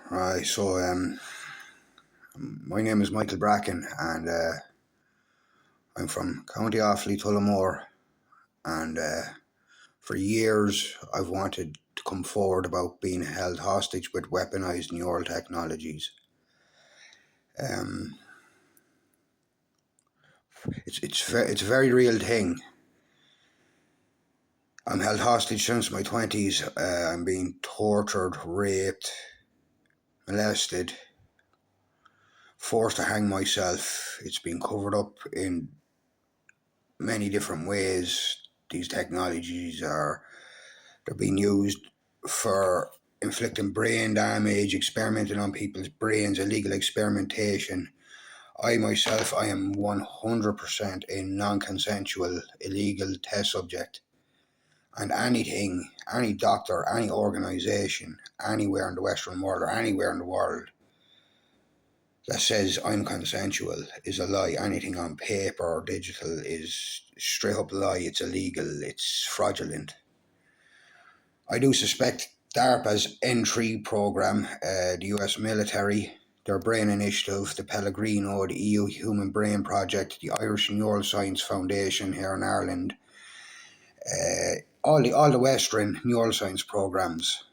Right, so my name is Michael Bracken, and I'm from County Offaly, Tullamore, and for years I've wanted to come forward about being held hostage with weaponized neural technologies. Um, it's a very real thing. I'm held hostage since my 20s. I'm being tortured, raped, molested, forced to hang myself. It's been covered up in many different ways. These technologies they're being used for inflicting brain damage, experimenting on people's brains, illegal experimentation. I am 100% a non-consensual illegal test subject. And any doctor, any organisation, anywhere in the Western world or anywhere in the world that says I'm consensual is a lie. Anything on paper or digital is straight up lie. It's illegal. It's fraudulent. I do suspect DARPA's N3 program, the US military, their brain initiative, the Pellegrino, the EU Human Brain Project, the Irish Neuroscience Foundation here in Ireland, all the Western neuroscience programs,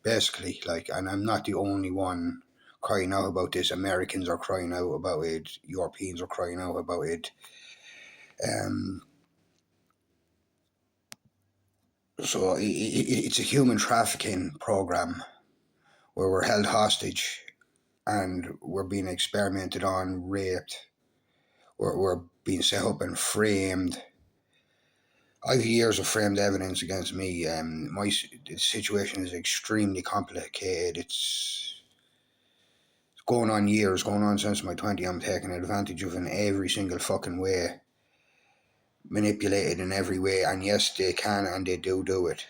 basically, and I'm not the only one crying out about this. Americans are crying out about it. Europeans are crying out about it. So it's a human trafficking program where we're held hostage and we're being experimented on, raped. We're being set up and framed. I've years of framed evidence against me. My situation is extremely complicated. It's going on years, going on since my 20. I'm taken advantage of in every single fucking way, manipulated in every way, and yes, they can and they do it.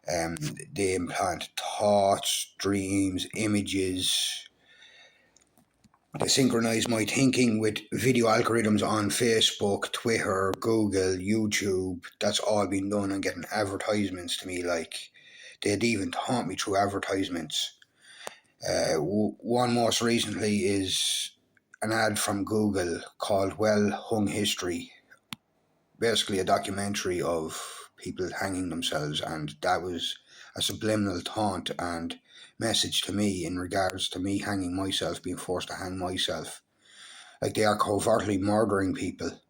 They implant thoughts, dreams, images. They synchronize my thinking with video algorithms on Facebook, Twitter, Google, YouTube. That's all been done and getting advertisements to me. Like, they'd even taunt me through advertisements. One most recently is an ad from Google called Well Hung History. Basically a documentary of people hanging themselves, and that was a subliminal taunt and message to me in regards to me hanging myself, being forced to hang myself. Like, they are covertly murdering people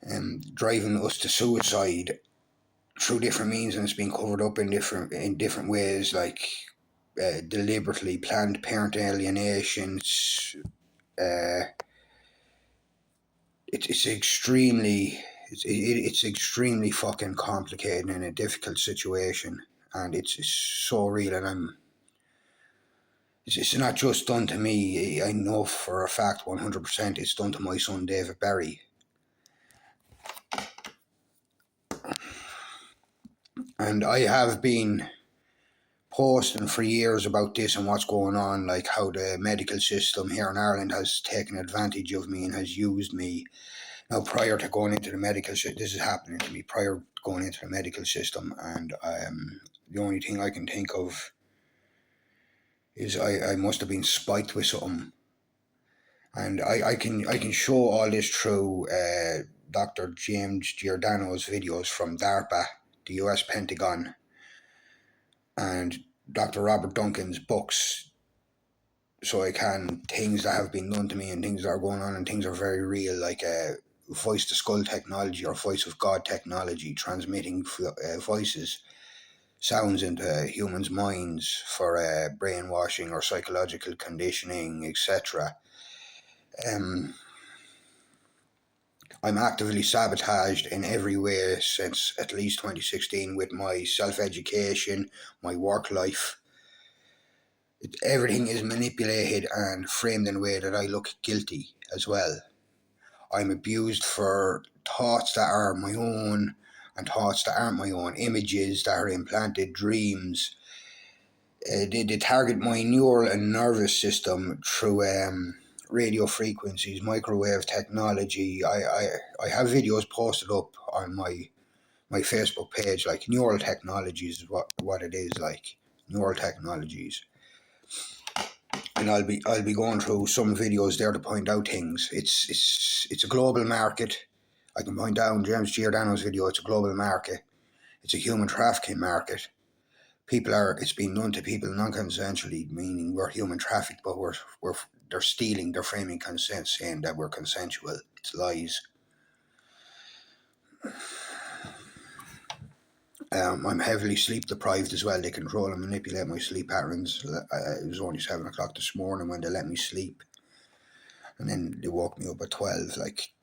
and driving us to suicide through different means, and it's been covered up in different ways, like deliberately planned parent alienation. It's extremely fucking complicated and a difficult situation, and it's so real. And it's not just done to me. I know for a fact 100% it's done to my son David Berry. And I have been posting for years about this and what's going on, like how the medical system here in Ireland has taken advantage of me and has used me. Now, prior to going into the medical system, this is happening to me prior to going into the medical system, and the only thing I can think of is I must have been spiked with something. And I can show all this through Dr. James Giordano's videos from DARPA, the US Pentagon, and Dr. Robert Duncan's books. So I can, things that have been done to me and things that are going on and things are very real, like voice to skull technology or voice of God technology, transmitting voices, sounds into humans' minds for brainwashing or psychological conditioning, etc. I'm actively sabotaged in every way since at least 2016 with my self-education, my work life. Everything is manipulated and framed in a way that I look guilty as well. I'm abused for thoughts that are my own and thoughts that aren't my own, images that are implanted, dreams. They target my neural and nervous system through radio frequencies, microwave technology. I have videos posted up on my Facebook page, like neural technologies is what it is, like neural technologies. And I'll be going through some videos there to point out things. It's a global market. I can point out in James Giordano's video, it's a global market. It's a human trafficking market. It's being done to people non-consensually, meaning we're human trafficked, but they're stealing, they're framing consent, saying that we're consensual. It's lies. I'm heavily sleep deprived as well. They control and manipulate my sleep patterns. It was only 7 o'clock this morning when they let me sleep, and then they woke me up at 12. Like,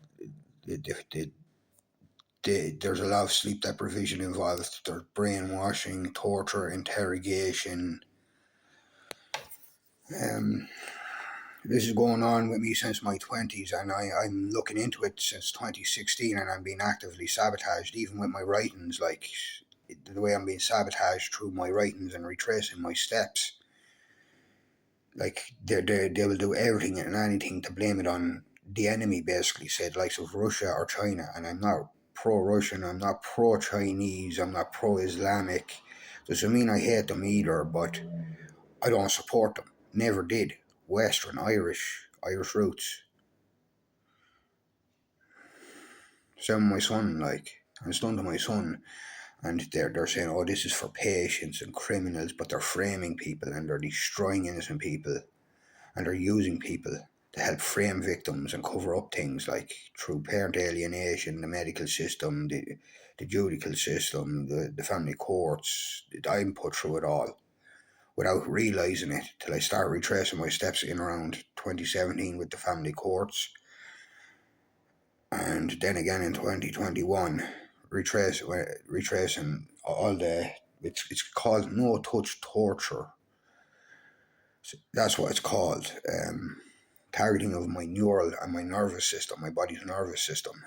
there's a lot of sleep deprivation involved. There's brainwashing, torture, interrogation. This is going on with me since my 20s, and I'm looking into it since 2016, and I'm being actively sabotaged, even with my writings. Like, the way I'm being sabotaged through my writings and retracing my steps. Like, they will do everything and anything to blame it on the enemy, basically, said, likes of Russia or China. And I'm not pro-Russian, I'm not pro-Chinese, I'm not pro-Islamic. Doesn't mean I hate them either, but I don't support them. Never did. Western, Irish roots. Same with my son, like, and it's done to my son. And they're saying, oh, this is for patients and criminals, but they're framing people and they're destroying innocent people, and they're using people to help frame victims and cover up things, like through parent alienation, the medical system, the judicial system, the family courts. I'm put through it all without realising it till I start retracing my steps in around 2017 with the family courts, and then again in 2021 retracing all the, it's called no touch torture. That's what it's called. Targeting of my neural and my nervous system, my body's nervous system.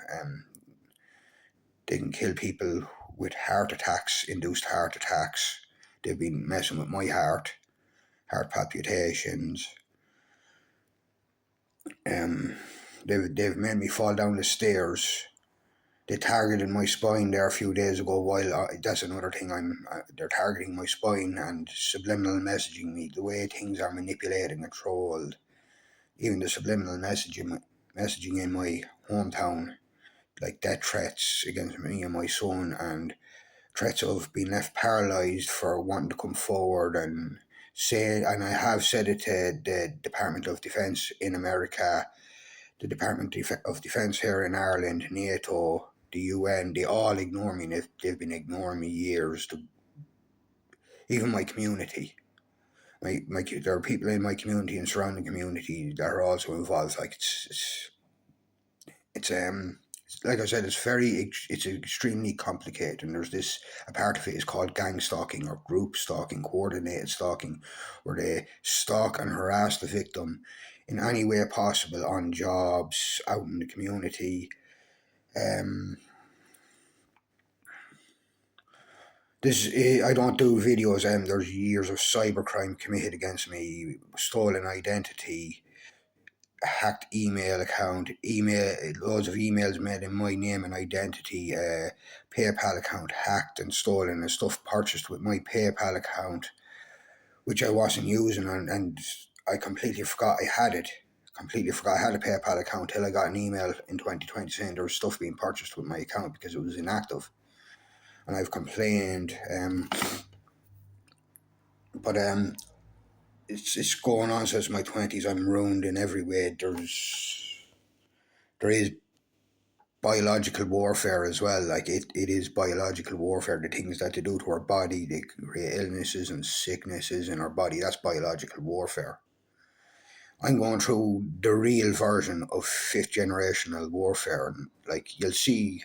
They can kill people with heart attacks, induced heart attacks. They've been messing with my heart palpitations. They've made me fall down the stairs. They targeted my spine there a few days ago. While that's another thing, they're targeting my spine and subliminal messaging me. The way things are manipulated and controlled, even the subliminal messaging in my hometown, like death threats against me and my son, and threats of being left paralysed for wanting to come forward and say. And I have said it to the Department of Defence in America, the Department of Defence here in Ireland, NATO, the UN. They all ignore me. They've been ignoring me years. Even my community. There are people in my community and surrounding community that are also involved. Like, it's like I said, it's extremely complicated. And there's a part of it is called gang stalking or group stalking, coordinated stalking, where they stalk and harass the victim in any way possible on jobs, out in the community. I don't do videos. There's years of cybercrime committed against me, stolen identity, hacked email account, loads of emails made in my name and identity, PayPal account hacked and stolen, and stuff purchased with my PayPal account, which I wasn't using, and I completely forgot I had it. Completely forgot I had a PayPal account till I got an email in 2020 saying there was stuff being purchased with my account because it was inactive, and I've complained. But it's going on since my 20s. I'm ruined in every way. There is biological warfare as well. Like, it is biological warfare. The things that they do to our body, they create illnesses and sicknesses in our body. That's biological warfare. I'm going through the real version of fifth generational warfare, and like, you'll see,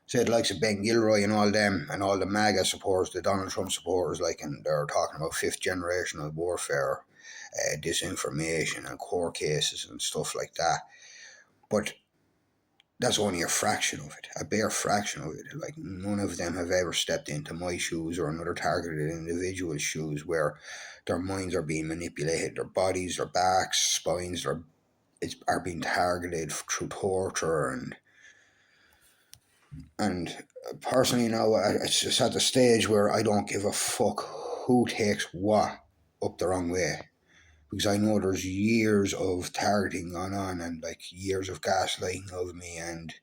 say the likes of Ben Gilroy and all them and all the MAGA supporters, the Donald Trump supporters, like, and they're talking about fifth generational warfare, disinformation and court cases and stuff like that. But that's only a fraction of it, a bare fraction of it. Like, none of them have ever stepped into my shoes or another targeted individual's shoes, where their minds are being manipulated, their bodies, their backs, spines are being targeted through torture. And personally now, it's just at the stage where I don't give a fuck who takes what up the wrong way. Because I know there's years of targeting gone on and like years of gaslighting of me and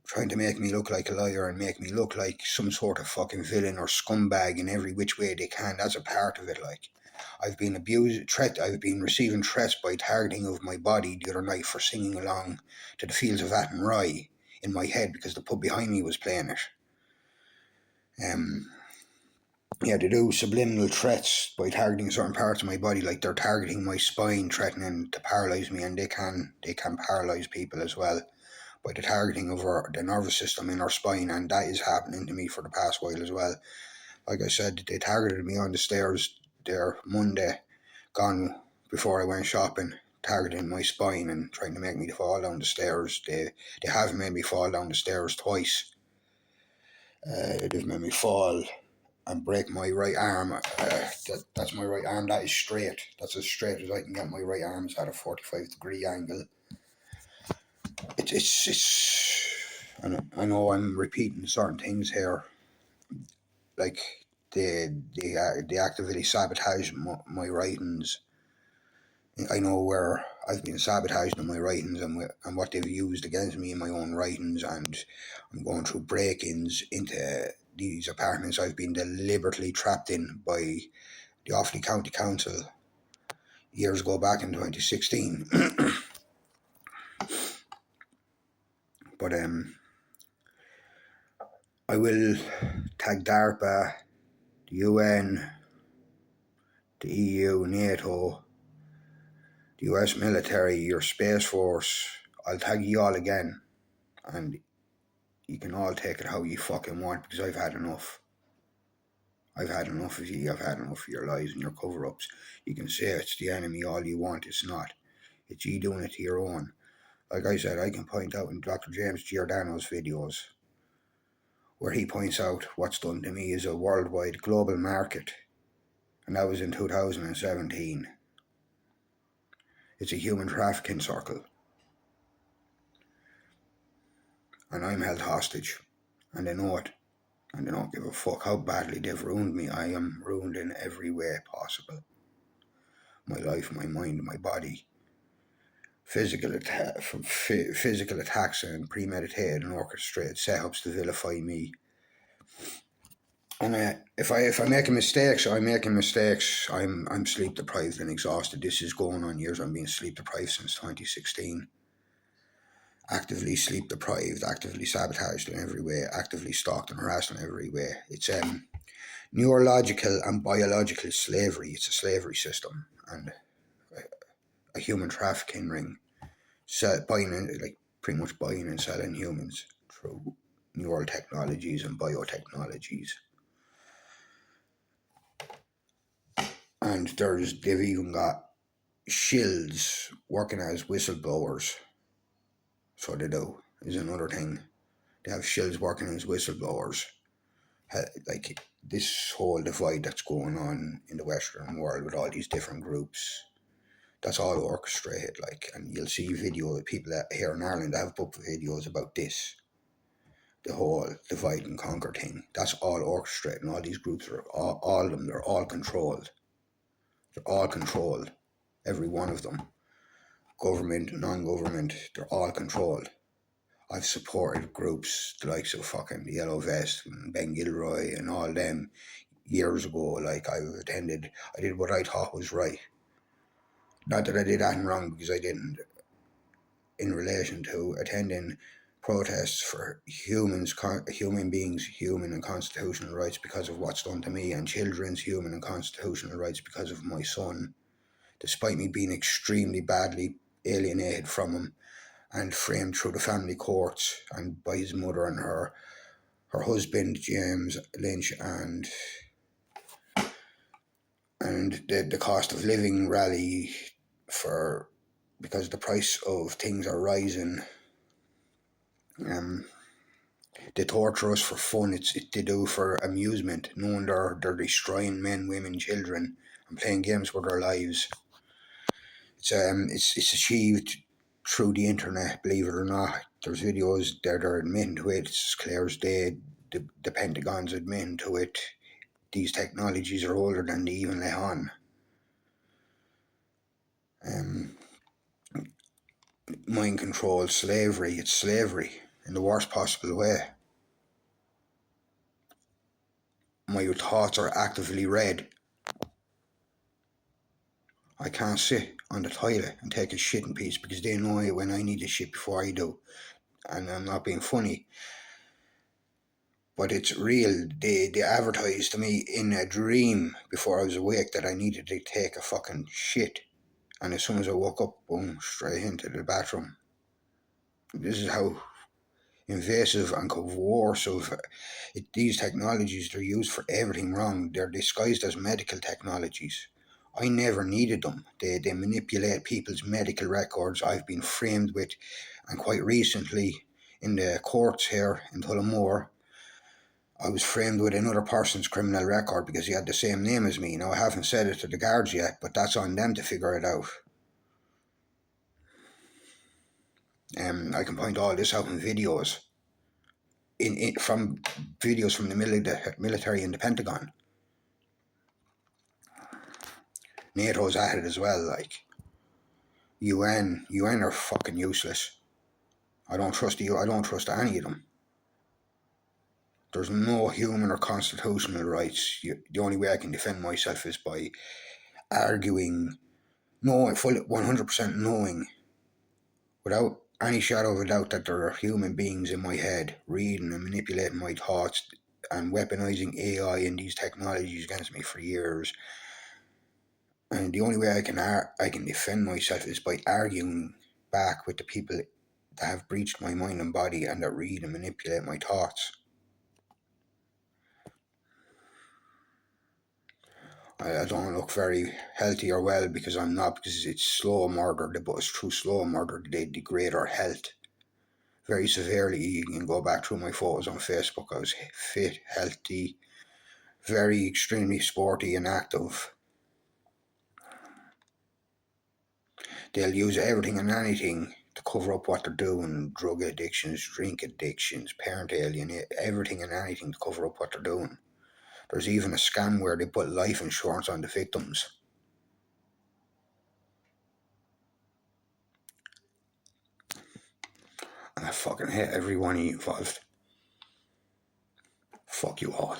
trying to make me look like a liar and make me look like some sort of fucking villain or scumbag in every which way they can. That's a part of it. Like, I've been I've been receiving threats by targeting of my body the other night for singing along to the Fields of Athenry in my head because the pub behind me was playing it. Yeah, they do subliminal threats by targeting certain parts of my body, like they're targeting my spine, threatening to paralyze me, and they can paralyze people as well by the targeting of the nervous system in our spine, and that is happening to me for the past while as well. Like I said, they targeted me on the stairs there Monday, gone before I went shopping, targeting my spine and trying to make me fall down the stairs. They have made me fall down the stairs twice. They've made me fall and break my right arm. That's my right arm. That is straight. That's as straight as I can get my right arm. It's at a 45-degree angle. It's. I know I'm repeating certain things here. Like they actively sabotage my writings. I know where I've been sabotaged in my writings and what they've used against me in my own writings, and I'm going through break-ins into these apartments I've been deliberately trapped in by the Offaly County Council years ago back in 2016. But I will tag DARPA, the UN, the EU, NATO, the US military, your Space Force. I'll tag you all again, and you can all take it how you fucking want, because I've had enough. I've had enough of you. I've had enough of your lies and your cover-ups. You can say it's the enemy all you want. It's not. It's you doing it to your own. Like I said, I can point out in Dr. James Giordano's videos where he points out what's done to me is a worldwide global market. And that was in 2017. It's a human trafficking circle. And I'm held hostage. And they know it. And they don't give a fuck how badly they've ruined me. I am ruined in every way possible. My life, my mind, my body. Physical attacks and premeditated and orchestrated setups to vilify me. And if I'm making mistakes, I'm making mistakes. I'm sleep deprived and exhausted. This is going on years. I'm being sleep deprived since 2016. Actively sleep deprived, actively sabotaged in every way, actively stalked and harassed in every way. It's neurological and biological slavery. It's a slavery system and a human trafficking ring, pretty much buying and selling humans through neural technologies and biotechnologies. And they've even got shills working as whistleblowers. So they do is another thing. They have shills working as whistleblowers. Like this whole divide that's going on in the Western world with all these different groups, that's all orchestrated. Like, and you'll see video of people that here in Ireland that have put videos about this. The whole divide and conquer thing. That's all orchestrated, and all these groups are all of them. They're all controlled. They're all controlled. Every one of them. Government, non-government, they're all controlled. I've supported groups the likes of fucking the Yellow Vest and Ben Gilroy and all them years ago. Like I did what I thought was right. Not that I did anything wrong, because I didn't. In relation to attending protests for human beings, human and constitutional rights because of what's done to me, and children's human and constitutional rights because of my son, despite me being extremely badly alienated from him and framed through the family courts and by his mother and her husband James Lynch, and the cost of living rally because the price of things are rising. They torture us for fun. They do for amusement, knowing they're destroying men, women, children, and playing games with their lives. It's achieved through the internet, believe it or not. There's videos that are admitting to it. It's clear as day. The Pentagon's admitting to it. these technologies are older than they even let on. Um, Mind control, slavery, it's slavery in the worst possible way. My thoughts are actively read. I can't sit on the toilet and take a shit in peace because they know when I need a shit before I do. And I'm not being funny, but it's real. They advertised to me in a dream before I was awake that I needed to take a fucking shit. And as soon as I woke up, boom, straight into the bathroom. This is how invasive and coercive these technologies, they're used for everything wrong. They're disguised as medical technologies. I never needed them. They manipulate people's medical records. I've been framed with, and quite recently in the courts here in Tullamore, I was framed with another person's criminal record because he had the same name as me. Now, I haven't said it to the guards yet, but that's on them to figure it out. I can point all this out in videos, from videos from the military and the Pentagon. NATO's at it as well. Like UN are fucking useless. I don't trust you. I don't trust any of them. There's no human or constitutional rights. The only way I can defend myself is by arguing, no, full 100% knowing, without any shadow of a doubt, that there are human beings in my head reading and manipulating my thoughts and weaponizing AI and these technologies against me for years. And the only way I can defend myself is by arguing back with the people that have breached my mind and body and that read and manipulate my thoughts. I don't look very healthy or well because I'm not, because it's slow murder, but it's through slow murder they degrade our health very severely. You can go back through my photos on Facebook. I was fit, healthy, very extremely sporty and active. They'll use everything and anything to cover up what they're doing: drug addictions, drink addictions, parent alienation, everything and anything to cover up what they're doing. There's even a scam where they put life insurance on the victims. And I fucking hate everyone involved. Fuck you all.